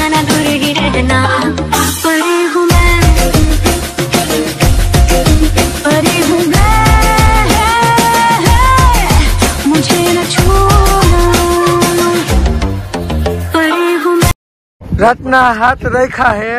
जाना दूर ही रहना, परी हूँ मैं, परी हूँ मैं, मुझे न छूना, परी हूँ मैं। रातना हाथ रेखा है,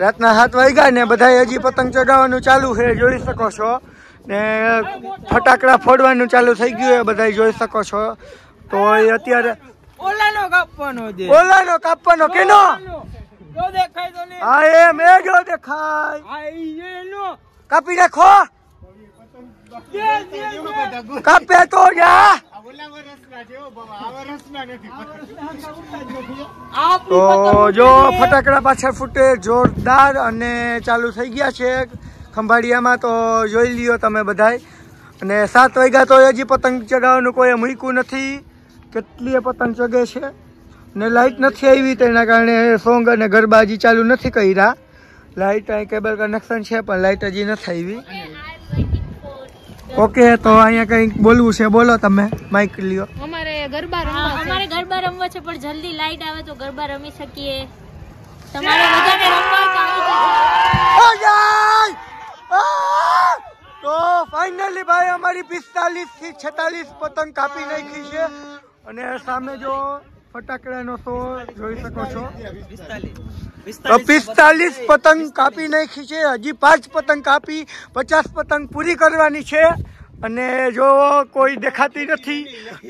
रातना 7 वाग्या ने बधाए हजी पतंग चगावવાનું ચાલુ છે, જોઈ શકો છો ને ફટાકડા ફોડવાનું ચાલુ થઈ ગયું છે, બધાય જોઈ શકો છો। તો એ અત્યારે ઓલાનો કાપવાનો કેનો જો દેખાય તો ને હા એ મે જો દેખાય આ એનો કાપી નાખો કાપે તો જા તો જો ફટાકડા પાછળ ફૂટે જોરદાર અને ચાલુ થઈ ગયા છે ખંભાળિયામાં। તો જોઈ લ્યો તમે બધાય અને 7 વાગ્યા તો હજી પતંગ ચગાવવાનું કોઈ મૂક્યું નથી, કેટલીય પતંગ ચગે છે ને લાઇટ નથી આવી, તેના કારણે સોંગ અને ગરબા હજી ચાલુ નથી કર્યા। લાઇટ અહીં કેબલ કનેક્શન છે પણ લાઇટ હજી નથી આવી। ઓકે તો અહીંયા કંઈક બોલવું છે, બોલો તમે, માઇક લ્યો। અમારે ગરબા રમવા છે પણ જલ્દી લાઈટ આવે તો ગરબા રમી શકીએ। તમારે બધાને રમવા તો ફાઇનલી ભાઈ અમારી 45 થી 46 પતંગ કાપી નાખી છે અને સામે જો ફટાકડાનો શો જોઈ શકો છો। 45 પતંગ કાપી નાખી છે, હજી 5 પતંગ કાપી 50 પતંગ પૂરી કરવાની છે અને જો કોઈ દેખાતી નથી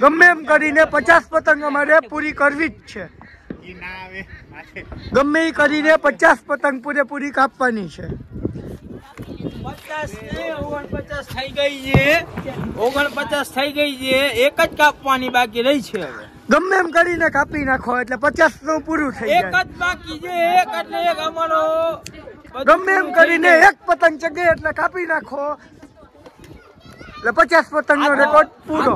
ગમે એમ કરીને 50 પતંગ અમારે પૂરી કરવી જ છે, ગમે એ કરીને 50 પતંગ પૂરેપૂરી કાપવાની છે। 49 થઈ ગઈ છે, 49 થઈ ગઈ છે, એક જ કાપવાની બાકી રહી છે। હવે ગમે એમ કરીને કાપી નાખો એટલે 50 નું પૂરું થઈ જાય, એક જ બાકી છે, એક એટલે એક અમારો ગમે એમ કરીને એક પતંગ ચગે એટલે કાપી નાખો એટલે 50 પતંગ નો રેકોર્ડ પૂરો।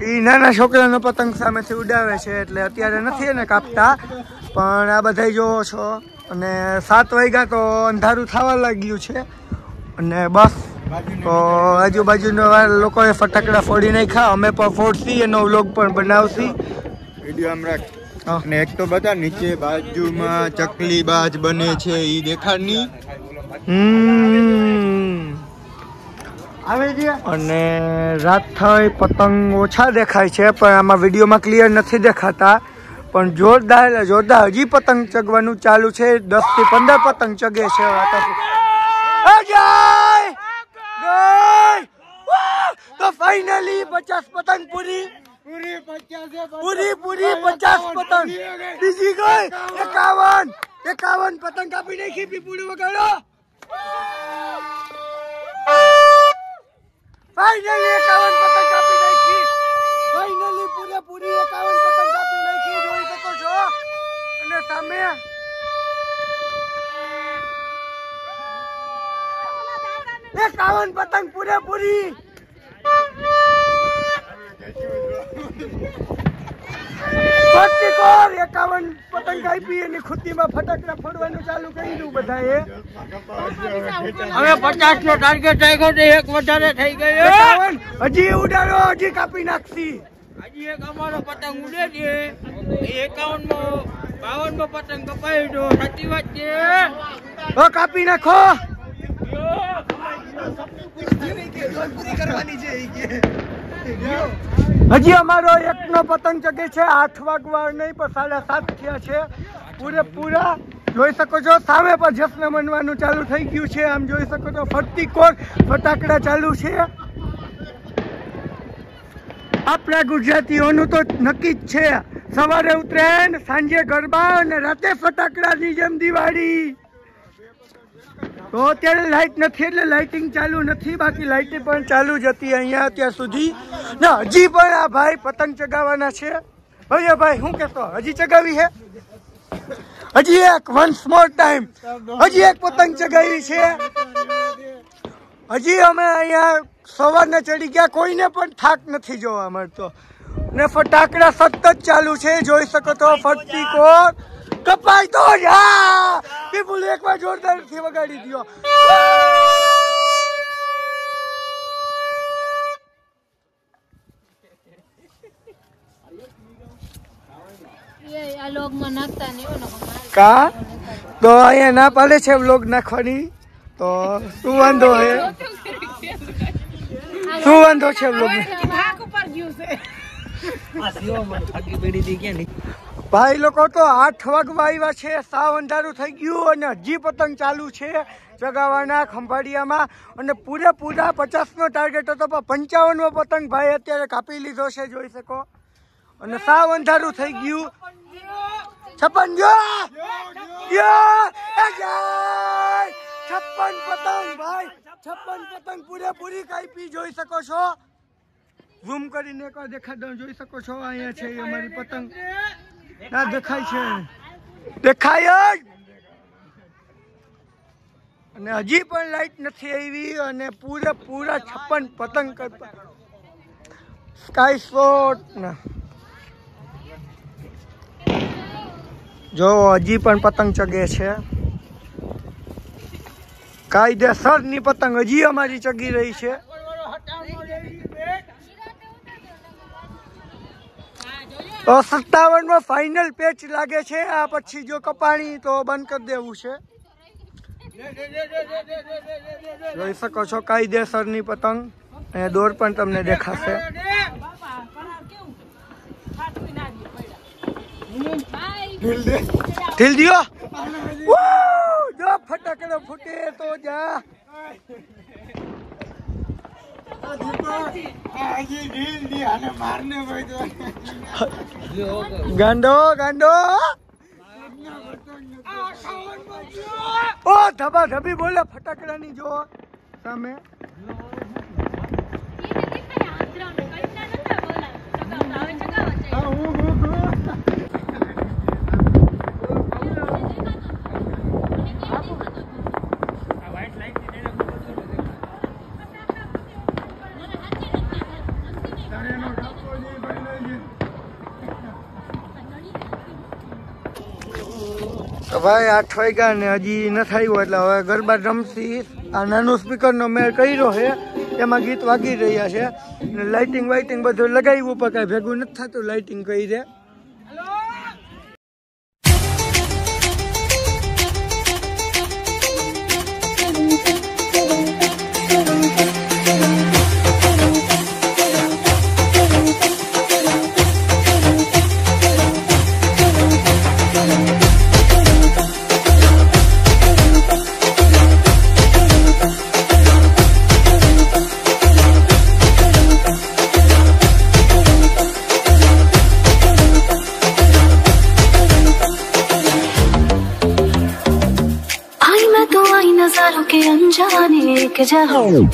ઈ નાના છોકરાનો પતંગ સામેથી ઉડાવે છે એટલે અત્યારે નથી એને કાપતા, પણ આ બધા જોવો છો અને 7 વાગ્યા તો અંધારું થવા લાગ્યું છે અને બસ તો આજુબાજુના લોકોએ ફટાકડા ફોડી નાખ્યા, અમે પણ ફોડશી, એનો વ્લોગ પણ બનાવશી, વિડીયો આમ રાખ અને એક તો બતા નીચે બાજુમાં ચકલી બાજ બને છે ઈ દેખાડની અને રાત થઈ પતંગ ઓછા દેખાય છે પણ આમાં વિડીયોમાં ક્લિયર નથી દેખાતા, પણ જોરદાર હજી પતંગ ચગવાનું ચાલુ છે। 10 થી 15 પતંગ ચગે છે। તો ફાઇનલી 50 પતંગ પૂરી 50 પતંગ બીજી ગઈ 51 પતંગ કાપી નાખી, પીપુડી વગાડો। ફાઇનલી 51 પતંગ કાપી નાખી, ફાઇનલી પૂરેપૂરી 51 પતંગ કાપી નાખી, જોઈ શકો છો અને સામે 51 પતંગ પૂરેપૂરી। ફટકોર 51 પતંગ કાપી એની ખુદીમાં ફટાકડા ફોડવાનું ચાલુ કર્યું બધાએ। હવે 50 નો ટાર્ગેટ રાખ્યો છે, એક વધારે થઈ ગયો, હજી ઉડાડો, હજી કાપી નાખશી, હજી એક અમારો પતંગ ઉડે છે, 51 પતંગ કપાઈ દો, સાચી વાત છે, કાપી નાખો। હજી અમારો એકનો પતંગ ચગે છે, 8 વાગવા નહીં પણ 7:30 થયા છે પૂરેપૂરા, જોઈ શકો છો। સામે પણ જશ્ન મનવાનું ચાલુ થઈ ગયું છે, આમ જોઈ શકો છો ફરતી કોર ફટાકડા ચાલુ છે। આપણા ગુજરાતીઓનું તો નક્કી જ છે, સવારે ઉત્તરાયણ, સાંજે ગરબા અને રાતે ફટાકડાની જેમ દિવાળી। તો અત્યારે લાઇટ નથી એટલે લાઇટિંગ ચાલુ નથી, બાકી લાઇટિંગ પણ ચાલુ જ હતી અહીંયા અત્યાર સુધી ને હજી પણ આ ભાઈ પતંગ ચગાવવાના છે। ભાઈ શું કહેતો, હજી ચગાવી છે, હજી એક વન્સ મોર ટાઈમ હજી એક પતંગ ચગાવી છે, હજી અમે અહીંયા સવારના ચડી ગયા, કોઈને પણ થાક નથી જોવા મળતો ને ફટાકડા સતત ચાલુ છે, જોઈ શકો તો ફરતી કોર કપાઈ તો જા પીપુલ એકવાર જોરદાર થી વગાડી દો। આ લોગમાં નાખતા નહીં હોય ને કા તો અહીંયા ના પાડે છે વ્લોગ નાખવાની તો શું વાંધો હે શું વાંધો છે વ્લોગ ભાઈ લોકો તો 8 વાગવા આવ્યા છે, સાવ અંધારું થઈ ગયું અને હજી પતંગ ચાલુ છે ચગાવવાના ખંભાળિયામાં અને પૂરેપૂરા 50નો ટાર્ગેટ હતો પણ 55નો પતંગ ભાઈ અત્યારે કાપી લીધો છે, જોઈ શકો. અને સાવ અંધારું થઈ ગયું. 56 પતંગ ભાઈ, 56 પતંગ પૂરેપૂરી કાપી, જોઈ શકો છો. ઝૂમ કરીને એકવાર દેખાડ દઉં, જોઈ શકો છો. અહીંયા છે અમારી પતંગ. ના દેખાય છે, દેખાય જ. અને હજી પણ લાઈટ નથી આવી અને પૂરેપૂરા 56 પતંગ કરતા સ્કાય શોટ ના જો હજી પણ પતંગ ચગે છે. કાયદેસરની પતંગ હજી અમારી ચગી રહી છે. તો 57માં ફાઇનલ પેચ લાગે છે. આ પછી જો કપાણી તો બંધ કરી દેવું છે. જોઈ શકો છો કાયદેસરની પતંગ. અને દોર પણ તમને દેખાશે. ઢીલ દિયો. જો ફટાકડો ફૂટે તો જા. ગાંડો ગાંડો ઓ ધબા ધબી બોલે ફટાકડાની જો સામે. તો ભાઈ 8 વાગ્યા ને હજી ન થયું એટલે હવે ગરબા રમશી. આ નાનું સ્પીકરનો મેળ કર્યો છે, એમાં ગીત વાગી રહ્યા છે. લાઇટિંગ વાઇટિંગ બધું લગાવ્યું પણ કાંઈ ભેગું નથી થતું. લાઇટિંગ કરી દે. के अनजाने के जहां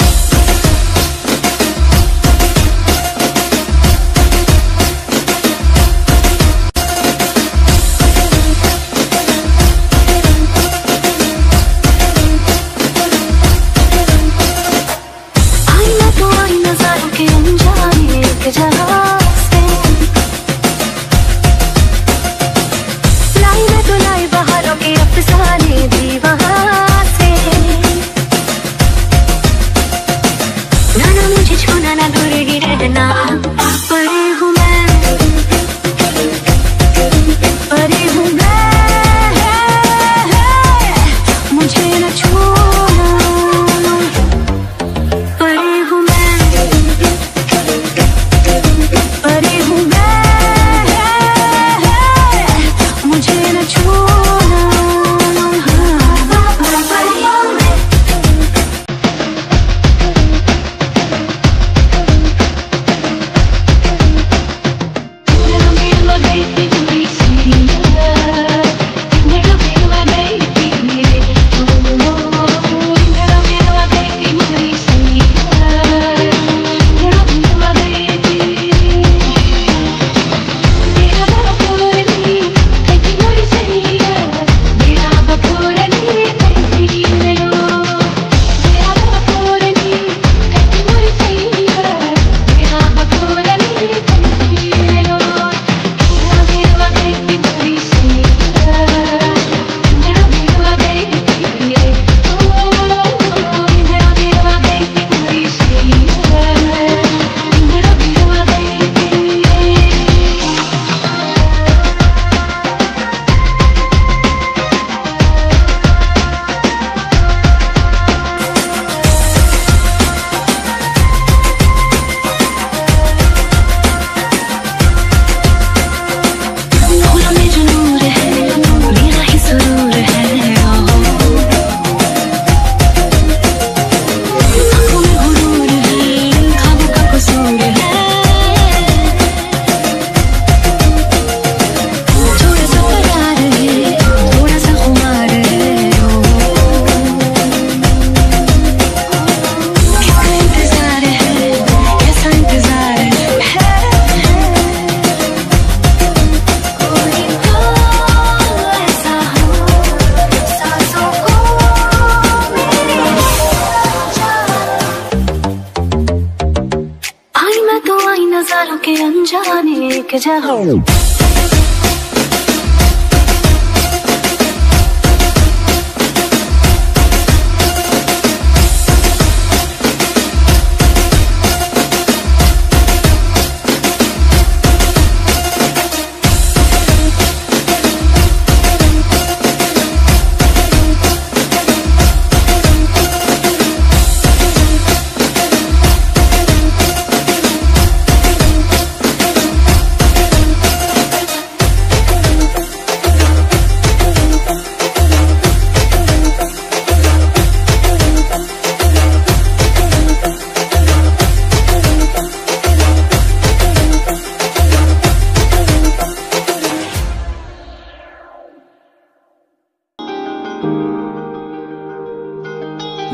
एक जहां।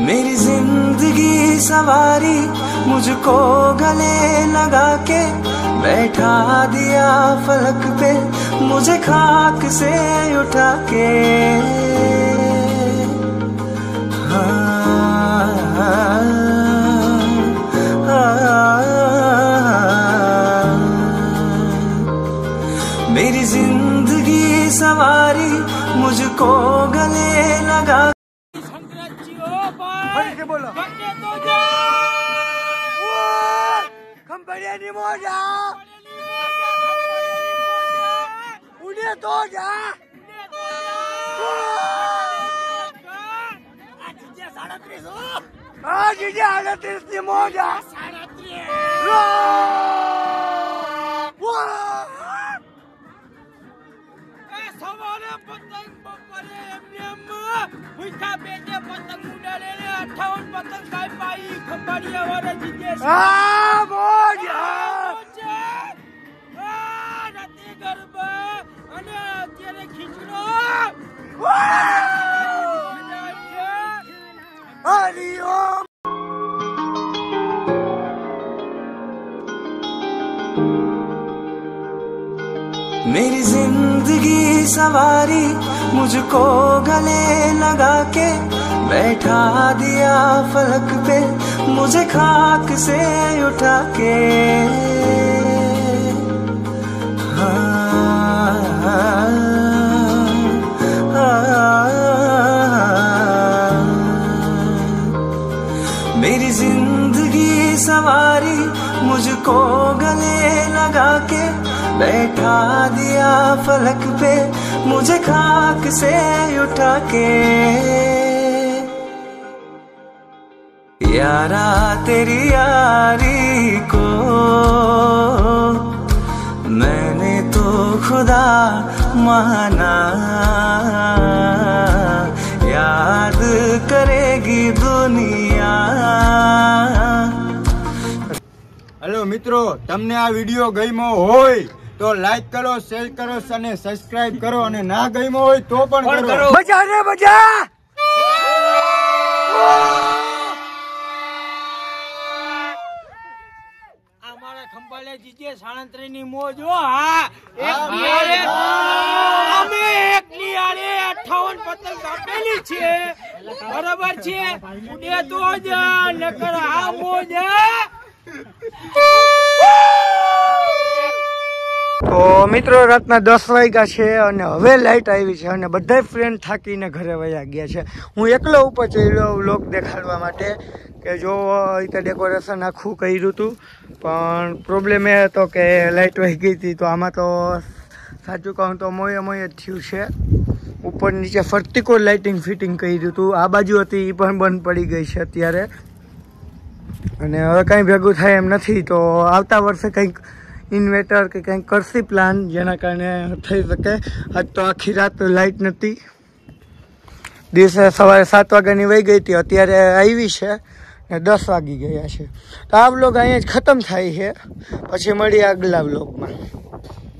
मेरी जिंदगी सवारी मुझको गले लगा के बैठा दिया फलक पे मुझे खाक से उठा के। मेरी जिंदगी सवारी मुझको गले लगा। બોલો ખંભાળિયાની મોજા ઉડે તો જા આ જીજે 38 ની મોજા 38 સવારે પતંગ બપોરે ભૂખા પેટે પતંગ ઉડાડે 58 પતંગ કાઈ પાઈ ખંભાળિયા વાળા જીતે છે આ મોજા રાતે ગરબા અને અત્યારે ખીચડો હરિઓમ। मेरी जिंदगी सवारी मुझको गले लगा के बैठा दिया फलक पे मुझे खाक से उठा के। मेरी जिंदगी सवारी मुझको गले लगा के बैठा दिया फलक पे मुझे खाक से उठा के। यारा तेरी यारी को मैंने तो खुदा माना याद करेगी दुनिया। હેલો મિત્રો, તમને આ વિડીયો ગમ્યો હોય તો લાઈક કરો, શેર કરો અને સબસ્ક્રાઇબ કરો, અને ના ગમ્યો હોય તો પણ કરો। બજા રે બજા અમારા ખંભાળિયા જીતે 37 ની મોજ હો। હા અમે એકની આરે 58 પતંગ કાપેલી છે બરાબર છે ઉડે તો જા નકર આ મોજ। તો મિત્રો રાતના 10 વાગ્યા છે અને હવે લાઈટ આવી છે અને બધા ફ્રેન્ડ થાકીને ઘરે વયા ગયા છે। હું એકલો ઉપર ચડ્યો વ્લોગ દેખાડવા માટે કે જો રીતે ડેકોરેશન આખું કર્યું હતું, પણ પ્રોબ્લેમ એ હતો કે લાઈટ વહી ગઈ હતી। તો આમાં તો સાચું કહું તો મોયે જ થયું છે। ઉપર નીચે ફરતી કોઈ લાઇટિંગ ફિટિંગ કર્યું હતું, આ બાજુ હતી એ પણ બંધ પડી ગઈ છે અત્યારે, અને હવે કંઈ ભેગું થાય એમ નથી। તો આવતા વર્ષે કંઈક ઇન્વેટર કે કંઈક કરશી પ્લાન જેના કારણે થઈ શકે। આજ તો આખી રાત લાઇટ નથી, દિવસે સવારે 7 વાગ્યાની વહી ગઈ હતી, અત્યારે આવી છે ને 10 વાગી ગયા છે। તો આ વ્લોગ અહીંયા જ ખતમ થાય છે, પછી મળીએ આગલા વ્લોગમાં।